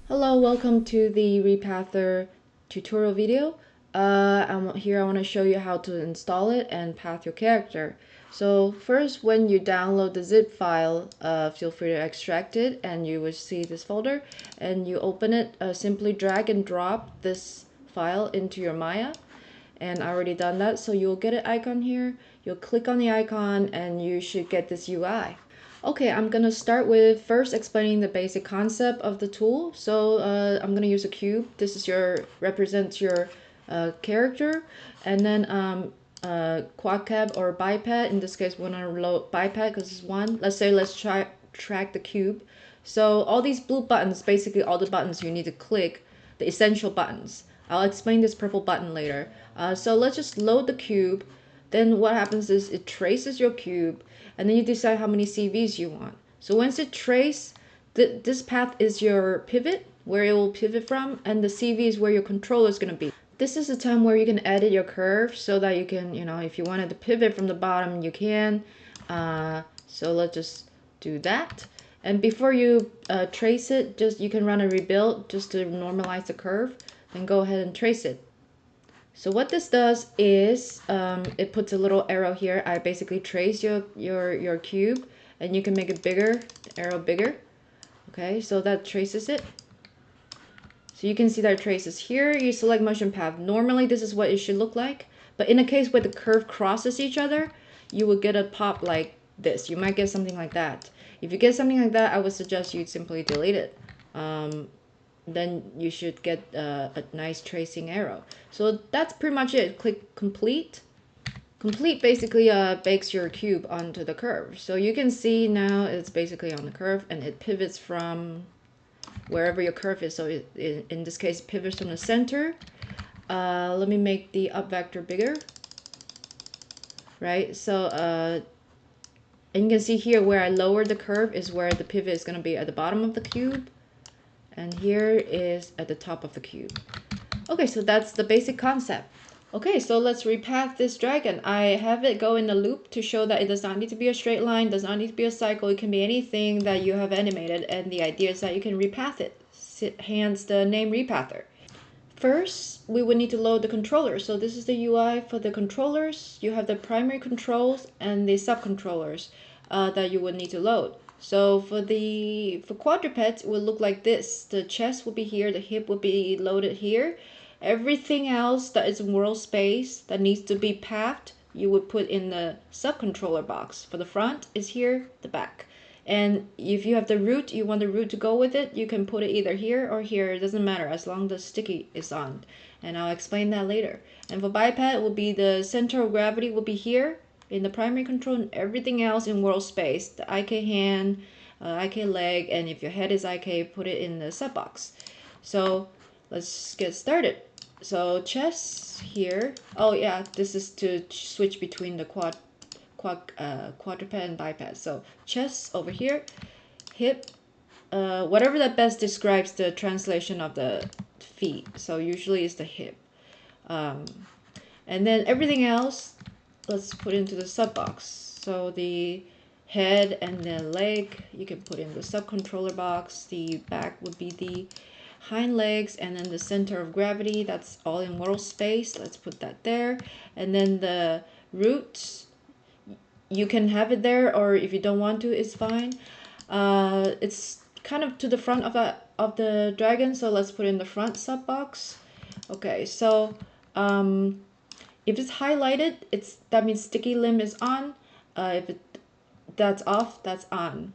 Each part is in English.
Hello, welcome to the Repather tutorial video. I want to show you how to install it and path your character. So first, when you download the zip file, feel free to extract it and you will see this folder, and you open it, simply drag and drop this file into your Maya. And I already done that, so you'll get an icon here. You'll click on the icon and you should get this UI. Okay, I'm gonna start with first explaining the basic concept of the tool. So I'm gonna use a cube. This is represents your character, and then quad cab or biped. In this case, we're gonna load biped because it's one. Let's try track the cube. So all these blue buttons, basically all the buttons you need to click, the essential buttons. I'll explain this purple button later. So let's just load the cube. Then what happens is it traces your cube, and then you decide how many CVs you want. So once it traces, this path is your pivot, where it will pivot from, and the CV is where your controller is going to be. This is the time where you can edit your curve so that you can, if you wanted to pivot from the bottom, you can. So let's just do that. And before you trace it, you can run a rebuild just to normalize the curve. Then go ahead and trace it. So what this does is it puts a little arrow here. I basically trace your cube, and you can make it bigger, the arrow bigger. Okay, so that traces it. So you can see that it traces here. You select motion path. Normally this is what it should look like, but in a case where the curve crosses each other, you will get a pop like this. You might get something like that. If you get something like that, I would suggest you simply delete it. Then you should get a nice tracing arrow. So that's pretty much it. Click complete. Complete basically bakes your cube onto the curve. So you can see now it's basically on the curve, and it pivots from wherever your curve is. So in this case, pivots from the center. Let me make the up vector bigger. Right, so and you can see here where I lowered the curve is where the pivot is going to be at the bottom of the cube. And here is at the top of the cube. Okay, so that's the basic concept. Okay, so let's repath this dragon. I have it go in a loop to show that it does not need to be a straight line, does not need to be a cycle. It can be anything that you have animated, and the idea is that you can repath it, hence the name Repather. First, we would need to load the controller. So this is the UI for the controllers. You have the primary controls and the subcontrollers that you would need to load. So for quadrupeds, it will look like this. The chest will be here, the hip will be loaded here. Everything else that is in world space that needs to be pathed, you would put in the subcontroller box. For the front is here, the back. And if you have the root, you want the root to go with it, you can put it either here or here. It doesn't matter as long as the sticky is on. And I'll explain that later. And for biped, it will be the center of gravity will be here in the primary control, and everything else in world space, the IK hand, IK leg, and if your head is IK, put it in the sub box. So let's get started. So chest here. Oh yeah, this is to switch between the quadruped and biped. So chest over here, hip, whatever that best describes the translation of the feet. So usually it's the hip. And then everything else, let's put into the sub box. So the head and the leg, you can put in the subcontroller box. The back would be the hind legs, and then the center of gravity, that's all in world space. Let's put that there. And then the roots, you can have it there, or if you don't want to, it's fine. It's kind of to the front of the dragon, so let's put in the front sub box. Okay, so if it's highlighted, that means sticky limb is on. If that's off, that's on.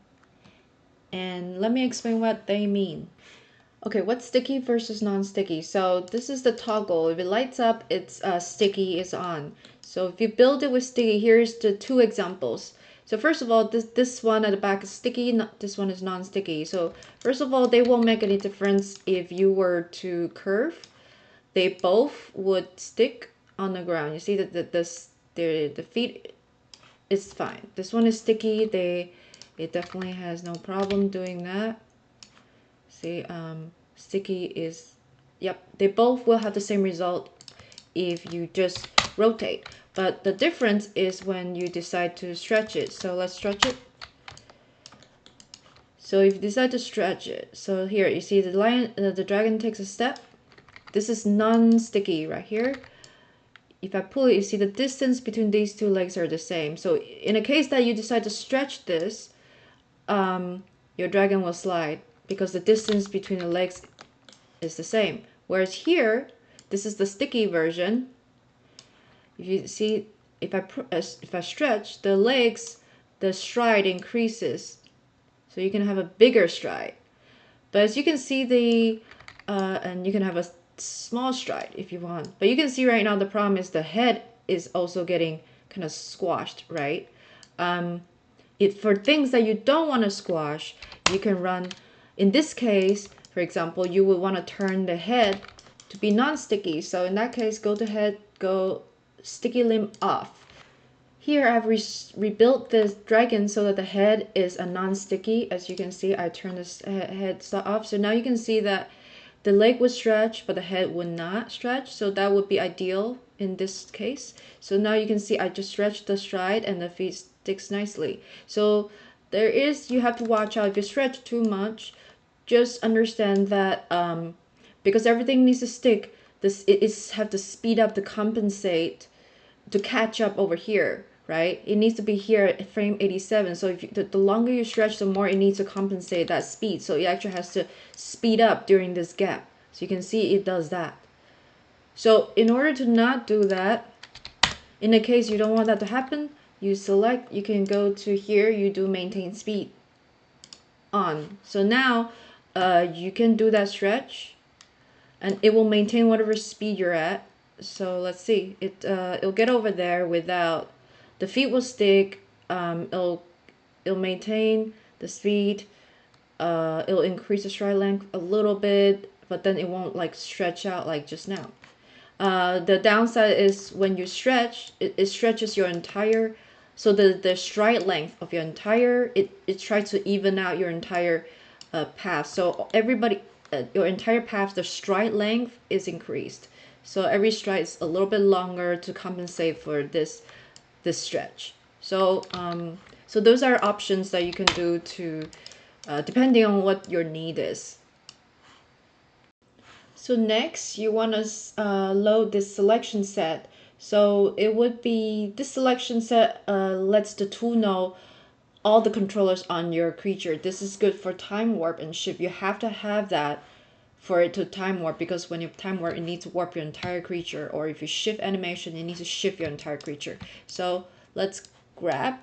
And let me explain what they mean. Okay, what's sticky versus non-sticky? So this is the toggle. If it lights up, it's sticky is on. So if you build it with sticky, here's the two examples. So first of all, this one at the back is sticky, this one is non-sticky. So first of all, they won't make any difference if you were to curve. They both would stick on the ground. You see that the feet is fine. This one is sticky. It definitely has no problem doing that. See, sticky is, yep, they both will have the same result if you just rotate. But the difference is when you decide to stretch it. So let's stretch it. So if you decide to stretch it, so here you see the dragon takes a step. This is non-sticky right here. If I pull it, you see the distance between these two legs are the same. So in a case that you decide to stretch this, your dragon will slide because the distance between the legs is the same. Whereas here, this is the sticky version. If you see, if I stretch the legs, the stride increases. So you can have a bigger stride. But as you can see, and you can have a small stride if you want. But you can see right now the problem is the head is also getting kind of squashed, right? For things that you don't want to squash, you can run, in this case, for example, you would want to turn the head to be non-sticky. So in that case, go to head, go sticky limb off. Here I've rebuilt this dragon so that the head is a non-sticky. As you can see, I turned this head off. So now you can see that the leg would stretch, but the head would not stretch. So that would be ideal in this case. So now you can see I just stretched the stride and the feet sticks nicely. So you have to watch out if you stretch too much. Just understand that because everything needs to stick, it have to speed up to compensate, to catch up over here, right? It needs to be here at frame 87. So if the longer you stretch, the more it needs to compensate that speed. So it actually has to speed up during this gap. So you can see it does that. So in order to not do that, in the case you don't want that to happen, you can go to here, you do maintain speed on. So now you can do that stretch and it will maintain whatever speed you're at. So let's see, it'll get over there without, the feet will stick, it'll maintain the speed, it'll increase the stride length a little bit, but then it won't like stretch out like just now. The downside is when you stretch, it stretches your entire, so the stride length of your entire, it tries to even out your entire path. So your entire path, the stride length is increased. So every stride is a little bit longer to compensate for this stretch. So so those are options that you can do to depending on what your need is. So next you want to load this selection set. So it would be, this selection set lets the tool know all the controllers on your creature. This is good for time warp and shift. You have to have that for it to time warp, because when you time warp, it needs to warp your entire creature, or if you shift animation, it needs to shift your entire creature. So let's grab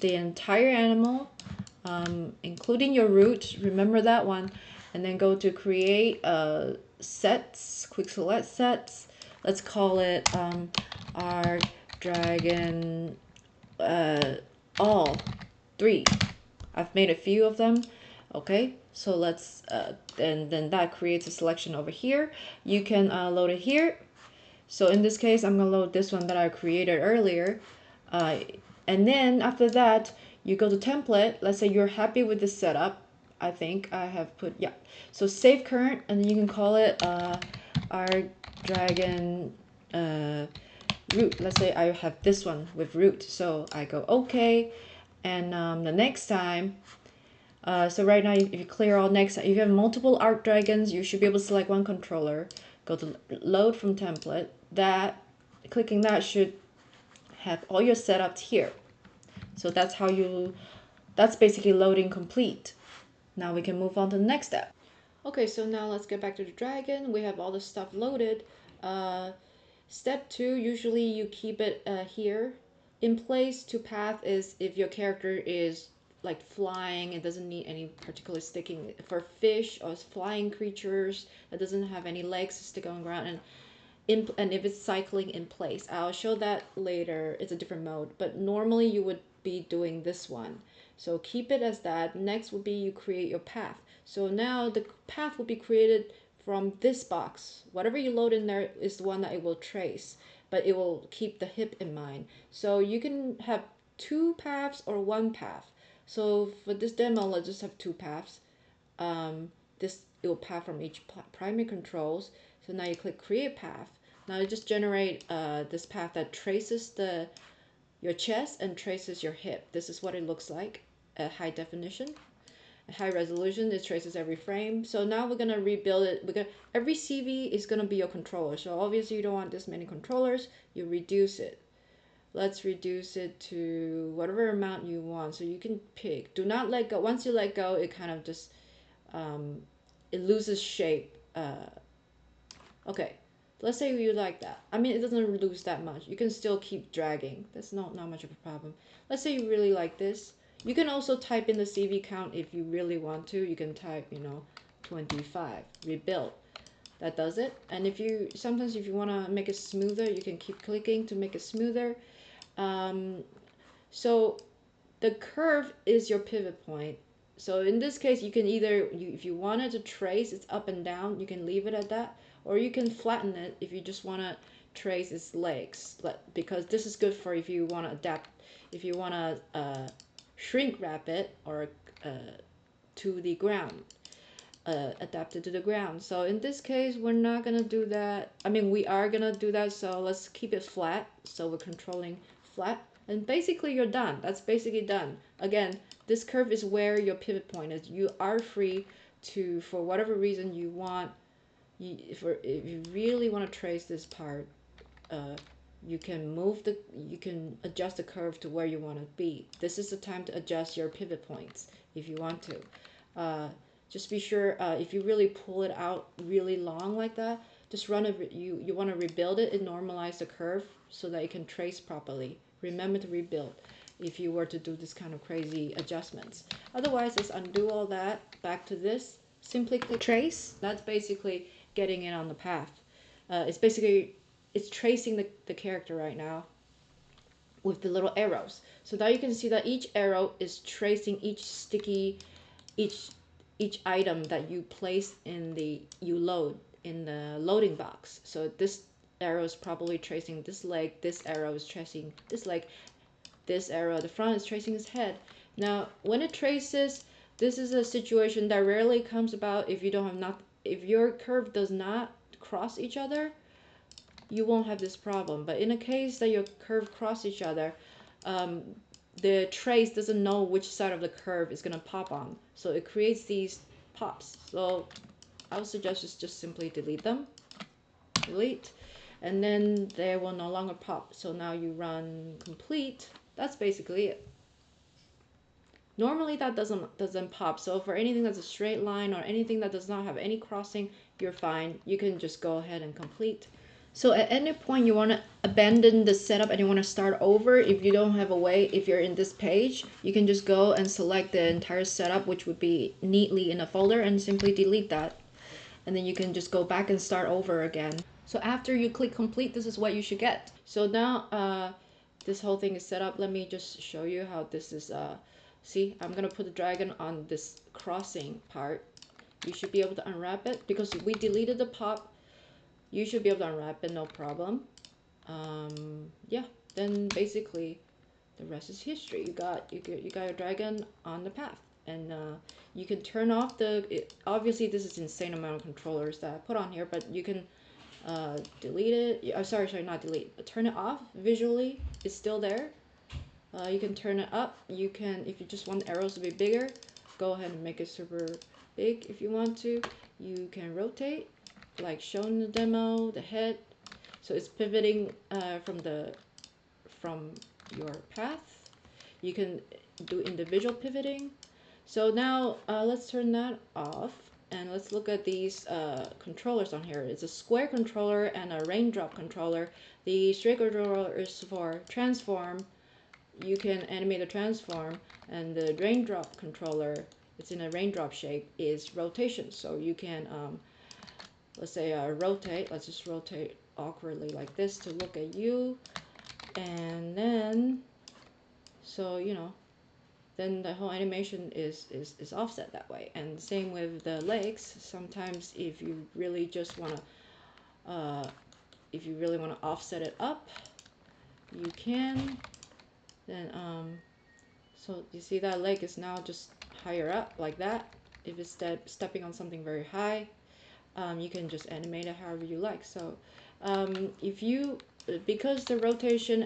the entire animal, including your root, remember that one, and then go to create sets, quick select sets. Let's call it our dragon all 3. I've made a few of them. Okay, so let's then that creates a selection over here. You can load it here. So in this case, I'm gonna load this one that I created earlier, and then after that you go to template. Let's say you're happy with this setup. I think I have put, yeah, so save current, and then you can call it our dragon root. Let's say I have this one with root, so I go okay, and the next time, so right now if you clear all, next time if you have multiple art dragons, you should be able to select one controller, go to load from template. That clicking that should have all your setups here. So that's basically loading complete. Now we can move on to the next step. Okay, so now let's get back to the dragon. We have all the stuff loaded. Step 2, usually you keep it here in place. To path is if your character is like flying, it doesn't need any particular sticking. For fish or flying creatures that doesn't have any legs to stick on the ground, and if it's cycling, in place. I'll show that later. It's a different mode, but normally you would be doing this one. So keep it as that. Next would be you create your path. So now the path will be created from this box. Whatever you load in there is the one that it will trace, but it will keep the hip in mind. So you can have 2 paths or 1 path. So for this demo, let's just have 2 paths. It will path from each primary controls. So now you click create path. Now you just generate this path that traces your chest and traces your hip. This is what it looks like at high definition. high resolution, it traces every frame. So now we're gonna rebuild it. Every CV is gonna be your controller. So obviously you don't want this many controllers. You reduce it. Let's reduce it to whatever amount you want. So you can pick. Do not let go. Once you let go, it kind of just it loses shape. Okay, let's say you like that. I mean, it doesn't lose that much. You can still keep dragging. That's not much of a problem. Let's say you really like this. You can also type in the CV count if you really want to. You can type, 25, rebuild. That does it. And if you want to make it smoother, you can keep clicking to make it smoother. So the curve is your pivot point. So in this case, you can either, if you wanted to trace its up and down, you can leave it at that, or you can flatten it if you just want to trace its legs. Because this is good for if you want to adapt, if you want to shrink wrap it or to the ground, adapt it to the ground. So in this case, we're not gonna do that. I mean, we are gonna do that. So let's keep it flat. So we're controlling flat. And basically you're done. That's basically done. Again, this curve is where your pivot point is. You are free to, for whatever reason you want, if you really want to trace this part, you can adjust the curve to where you want to be. This is the time to adjust your pivot points if you want to. Just be sure if you really pull it out really long like that, just you want to rebuild it and normalize the curve so that it can trace properly. Remember to rebuild if you were to do this kind of crazy adjustments. Otherwise, let's undo all that. Back to this. Simply click trace. That's basically getting it on the path. It's tracing the character right now with the little arrows. So now you can see that each arrow is tracing each item that you place load in the loading box. So this arrow is probably tracing this leg, this arrow is tracing this leg, this arrow at the front is tracing his head. Now when it traces, this is a situation that rarely comes about if your curve does not cross each other, you won't have this problem. But in a case that your curve cross each other, the trace doesn't know which side of the curve is going to pop on, so it creates these pops. So I would suggest just simply delete them, and then they will no longer pop. So now you run complete. That's basically it. Normally that doesn't pop. So for anything that's a straight line or anything that does not have any crossing, you're fine. You can just go ahead and complete. So at any point you want to abandon the setup and you want to start over, if you don't have a way, if you're in this page, you can just go and select the entire setup, which would be neatly in a folder, and simply delete that. And then you can just go back and start over again. So after you click complete, this is what you should get. So now this whole thing is set up. Let me just show you how this is. See, I'm gonna put the dragon on this crossing part. You should be able to unwrap it because we deleted the pop. You should be able to unwrap it, no problem. Yeah, then basically the rest is history. You got your dragon on the path, and you can turn off obviously this is insane amount of controllers that I put on here, but you can delete it. Oh, sorry, not delete. Turn it off visually. It's still there. You can turn it up. You can, if you just want the arrows to be bigger, go ahead and make it super big if you want to. You can rotate, like shown in the demo, the head. So it's pivoting from your path. You can do individual pivoting. So now let's turn that off. And let's look at these controllers on here. It's a square controller and a raindrop controller. The straight controller is for transform. You can animate a transform, and the raindrop controller, it's in a raindrop shape, is rotation. So you can, let's say rotate. Let's just rotate awkwardly like this to look at you, and then, so then the whole animation is offset that way. And same with the legs. Sometimes if you really just want to offset it up, you can. Then so you see that leg is now just higher up like that. If it's stepping on something very high, you can just animate it however you like. So because the rotation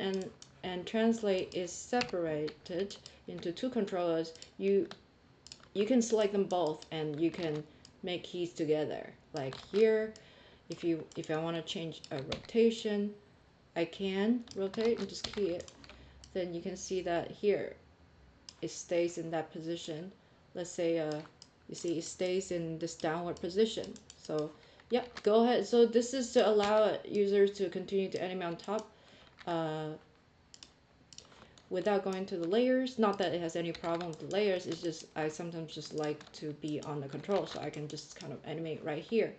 and translate is separated into two controllers, you can select them both and you can make keys together. Like here, if I want to change a rotation, I can rotate and just key it. Then you can see that here it stays in that position. Let's say you see it stays in this downward position. So yeah, go ahead. So this is to allow users to continue to animate on top without going to the layers. Not that it has any problem with the layers, it's just I sometimes just like to be on the control, so I can just kind of animate right here.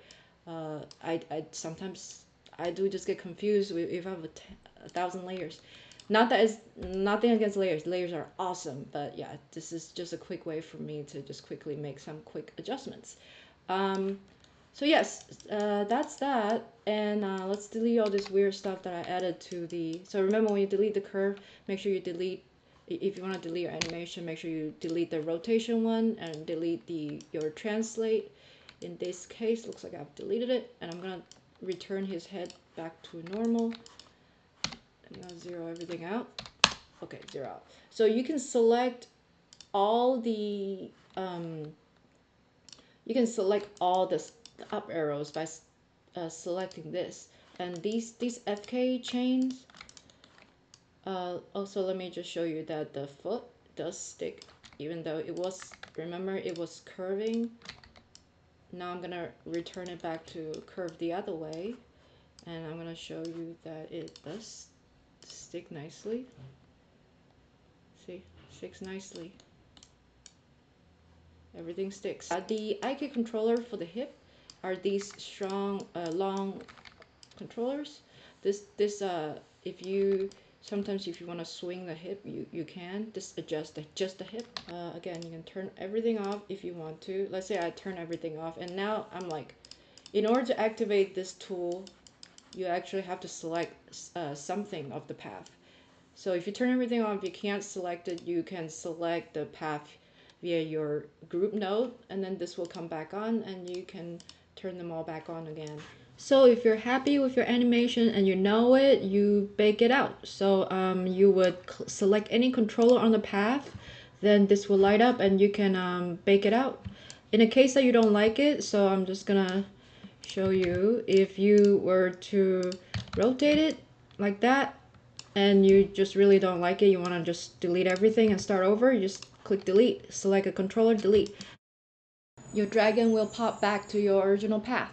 I sometimes I do just get confused if I have 1,000 layers. Not that it's nothing against layers. Layers are awesome, but yeah, this is just a quick way for me to just quickly make some quick adjustments. So yes, that's that. And let's delete all this weird stuff that I added to the. So remember, when you delete the curve, make sure you delete. If you want to delete your animation, make sure you delete the rotation one and delete your translate. In this case, looks like I've deleted it, and I'm gonna return his head back to normal. I'm gonna zero everything out. Okay, zero out. So you can select all the up arrows by selecting this, and these FK chains. Also, let me just show you that the foot does stick, even though it was, remember, it was curving. Now I'm gonna return it back to curve the other way, and I'm gonna show you that it does stick nicely. See, sticks nicely. Everything sticks. The IK controller for the hip are these strong, long controllers. If you sometimes if you want to swing the hip, you can just adjust just the hip. Again, you can turn everything off if you want to. Let's say I turn everything off, and now I'm like, in order to activate this tool, you actually have to select something of the path. So if you turn everything off, you can't select it. You can select the path via your group node, and then this will come back on, and you can turn them all back on again. So if you're happy with your animation and you know it, you bake it out. So you would select any controller on the path, then this will light up and you can bake it out. In a case that you don't like it, so I'm just gonna show you, if you were to rotate it like that and you just really don't like it, you want to just delete everything and start over, you just click delete, select a controller, delete. Your dragon will pop back to your original path.